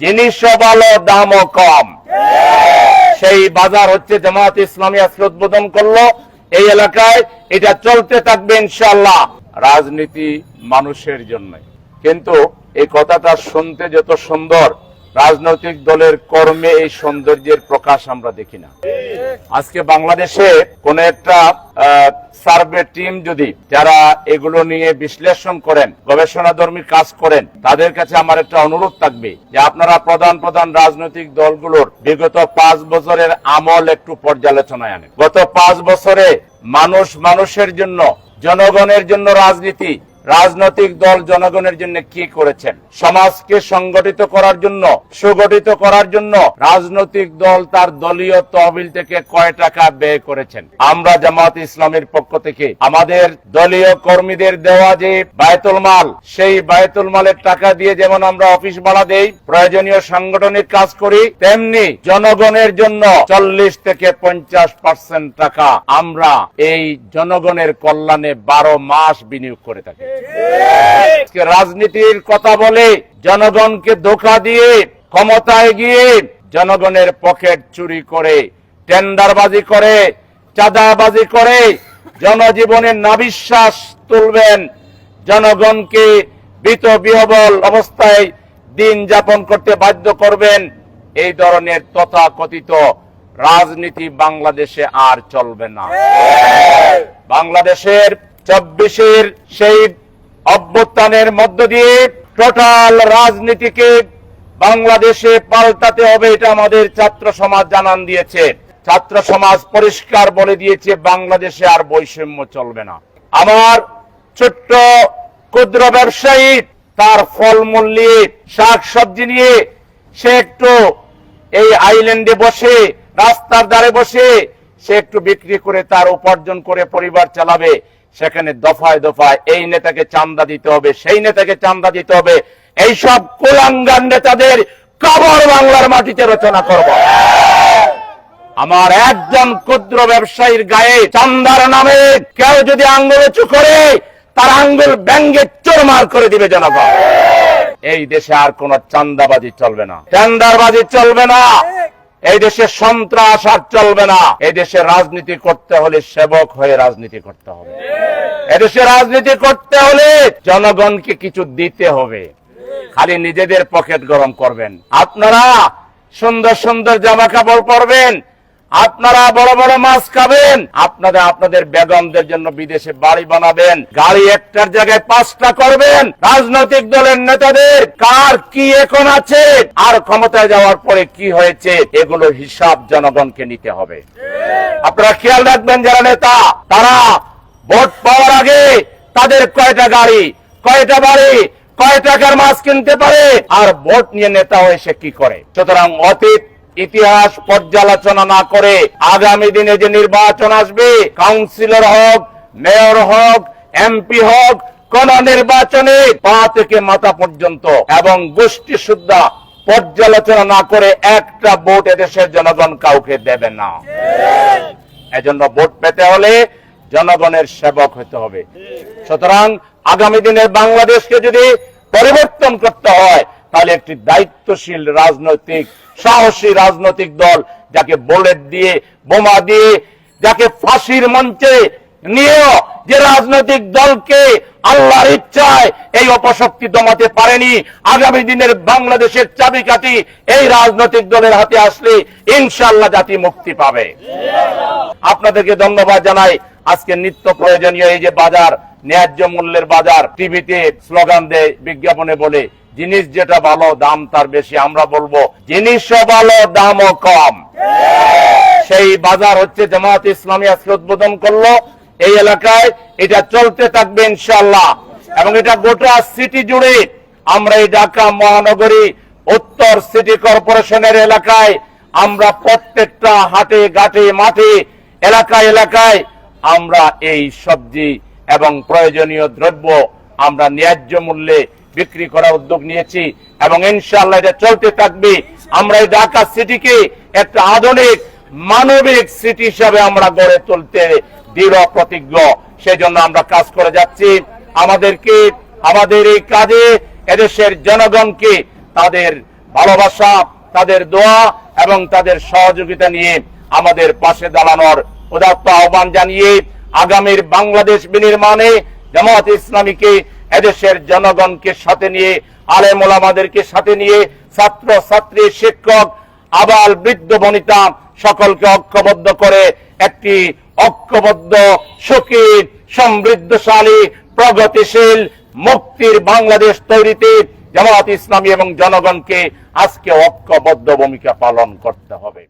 জিনিসও ভালো, দামও কম। সেই বাজার হচ্ছে জামাত ইসলামী আজকে উদ্বোধন করলো এই এলাকায়। এটা চলতে থাকবে ইনশাআল্লাহ। রাজনীতি মানুষের জন্য, কিন্তু এই কথাটা শুনতে যত সুন্দর, রাজনৈতিক দলের কর্মে এই সৌন্দর্যের প্রকাশ আমরা দেখি না। আজকে বাংলাদেশে কোন একটা সার্ভে টিম যদি যারা এগুলো নিয়ে বিশ্লেষণ করেন, গবেষণাধর্মী কাজ করেন, তাদের কাছে আমার একটা অনুরোধ থাকবে যে আপনারা প্রধান প্রধান রাজনৈতিক দলগুলোর বিগত 5 বছরের আমল একটু পর্যালোচনায় আনেন। গত 5 বছরে মানুষ মানুষের জন্য, জনগণের জন্য রাজনীতি, রাজনৈতিক দল জনগণের জন্য কি করেছেন, সমাজকে সংগঠিত করার জন্য, সুগঠিত করার জন্য রাজনৈতিক দল তার দলীয় তহবিল থেকে কয় টাকা ব্যয় করেছেন। আমরা জামাত ইসলামের পক্ষ থেকে আমাদের দলীয় কর্মীদের দেওয়া যে বায়তুল মাল, সেই বায়তুল মালের টাকা দিয়ে যেমন আমরা অফিস ভাড়া দেই, প্রয়োজনীয় সাংগঠনিক কাজ করি, তেমনি জনগণের জন্য 40 থেকে 50% টাকা আমরা এই জনগণের কল্যাণে 12 মাস বিনিয়োগ করে থাকি। রাজনীতির কথা বলে জনগণকে ধোঁকা দিয়ে ক্ষমতায় গিয়ে জনগণের পকেট চুরি করে, টেন্ডারবাজি করে, চাঁদাবাজি করে জনজীবনের নাবিশ্বাস তুলবেন, জনগণকে ভীত বিহ্বল অবস্থায় দিন যাপন করতে বাধ্য করবেন। এই ধরনের তথাকথিত রাজনীতি বাংলাদেশে আর চলবে না। বাংলাদেশের 24-এর সেই অভ্যুত্থানের মধ্য দিয়ে টোটাল রাজনীতিকে বাংলাদেশে পাল্টাতে হবে, এটা আমাদের ছাত্র সমাজ জানান দিয়েছে। ছাত্র সমাজ পরিষ্কার বলে দিয়েছে বাংলাদেশে আর বৈষম্য চলবে না। আমার ছোট্ট ক্ষুদ্র ব্যবসায়ী তার ফলমূল নিয়ে, শাক সবজি নিয়ে সে একটু এই আইল্যান্ডে বসে, রাস্তার ধারে বসে সে একটু বিক্রি করে তার উপার্জন করে পরিবার চালাবে। সেখানে দফায় দফায় এই নেতাকে চাঁদা দিতে হবে, সেই নেতাকে চাঁদা দিতে হবে। এইসব কুলাঙ্গার নেতাদের কবর বাংলার মাটিতে রচনা করব। আমার একজন ক্ষুদ্র ব্যবসায়ীর গায়ে চাঁদার নামে কেউ যদি আঙ্গুল উঁচু করে, তার আঙ্গুল ব্যঙ্গে চোরমার করে দিবে জনগণ। এই দেশে আর কোন চাঁদাবাজি চলবে না, টেন্ডারবাজি চলবে না, এই দেশে সন্ত্রাস আর চলবে না। এই দেশে রাজনীতি করতে হলে সেবক হয়ে রাজনীতি করতে হবে। এদেশে রাজনীতি করতে হলে জনগণকে কিছু দিতে হবে। খালি নিজেদের পকেট গরম করবেন, আপনারা সুন্দর সুন্দর জামা কাপড় পরবেন, আপনারা বড় বড় মাছ খাবেন, আপনারা আপনাদের বেগমদের জন্য বিদেশে বাড়ি বানাবেন, গাড়ি একটার জায়গায় 5টা করবেন। রাজনৈতিক দলের নেতাদের কার কি এখন আছে আর ক্ষমতায় যাওয়ার পরে কি হয়েছে, এগুলো হিসাব জনগণকে নিতে হবে। আপনারা খেয়াল রাখবেন, যারা নেতা তারা ভোট পাওয়ার আগে তাদের কয়টা গাড়ি, কয়টা বাড়ি, কয় টাকার মাছ কিনতে পারে, আর ভোট নিয়ে নেতা হয়ে সে কি করে। সুতরাং অতীত ইতিহাস পর্যালোচনা না করে আগামী দিনে যে নির্বাচন আসবে, কাউন্সিলর হোক, মেয়র হোক, এমপি হোক, কোন নির্বাচনে পা থেকে মাথা পর্যন্ত এবং গোষ্ঠী সুদ্ধা পর্যালোচনা না করে একটা ভোট এদেশের জনগণ কাউকে দেবে না। এজন্য ভোট পেতে হলে জনগণের সেবক হতে হবে। সুতরাং আগামী দিনের বাংলাদেশকে যদি পরিবর্তন করতে হয়, তাহলে একটি দায়িত্বশীল রাজনৈতিক, সাহসী রাজনৈতিক দল, যাকে বুলেট দিয়ে, বোমা দিয়ে, যাকে ফাঁসির মঞ্চে নিয়েও যে রাজনৈতিক দলকে আল্লাহর ইচ্ছায় এই অপশক্তি দমাতে পারেনি, আগামী দিনের বাংলাদেশের চাবিকাঠি এই রাজনৈতিক দলের হাতে আসলে ইনশাআল্লাহ জাতি মুক্তি পাবে। আপনাদেরকে ধন্যবাদ জানাই। আজকে নিত্য প্রয়োজনীয় এই যে বাজার, ন্যায্য মূল্যের বাজার, টিভিতে স্লোগান দেয়, বিজ্ঞাপনে বলে জিনিস যেটা ভালো দাম তার বেশি। আমরা বলবো জিনিসও ভালো, দামও কম। সেই বাজার হচ্ছে জামাত ইসলামী আজকে উদ্বোধন করলো এই এলাকায়। এটা চলতে থাকবে ইনশাআল্লাহ, এবং এটা গোটা সিটি জুড়ে। আমরা এই ঢাকা মহানগরী উত্তর সিটি কর্পোরেশনের এলাকায় আমরা প্রত্যেকটা হাটে ঘাটে মাঠে এলাকায় এলাকায় আমরা এই সবজি এবং প্রয়োজনীয় দ্রব্য আমরা ন্যায্য মূল্যে বিক্রি করার উদ্যোগ নিয়েছি, এবং ইনশাআল্লাহ এটা চলতে থাকবে। আমরা এই ঢাকা সিটিকে একটা আধুনিক মানবিক সিটি হিসাবে আমরা গড়ে তুলতে দৃঢ় প্রতিজ্ঞ। সেজন্য আমরা কাজ করে যাচ্ছি। আমাদেরকে আমাদের এই কাজে এদেশের জনগণকে তাদের ভালোবাসা, তাদের দোয়া এবং তাদের সহযোগিতা নিয়ে আমাদের পাশে দাঁড়ানোর উদাত্ত আহ্বান জানিয়ে আগামীর বাংলাদেশ বিনির্মাণে জামাত ইসলামীকে এদেশের জনগণকে সাথে নিয়ে, আলেম ওলামাদেরকে সাথে নিয়ে, ছাত্র ছাত্রী, শিক্ষক, আবাল বৃদ্ধ বনিতা সকলকে ঐক্যবদ্ধ করে একটি ঐক্যবদ্ধ, সুখী, সমৃদ্ধশালী, প্রগতিশীল, মুক্তির বাংলাদেশ তৈরিতে জামাত ইসলামী এবং জনগণকে আজকে ঐক্যবদ্ধ ভূমিকা পালন করতে হবে।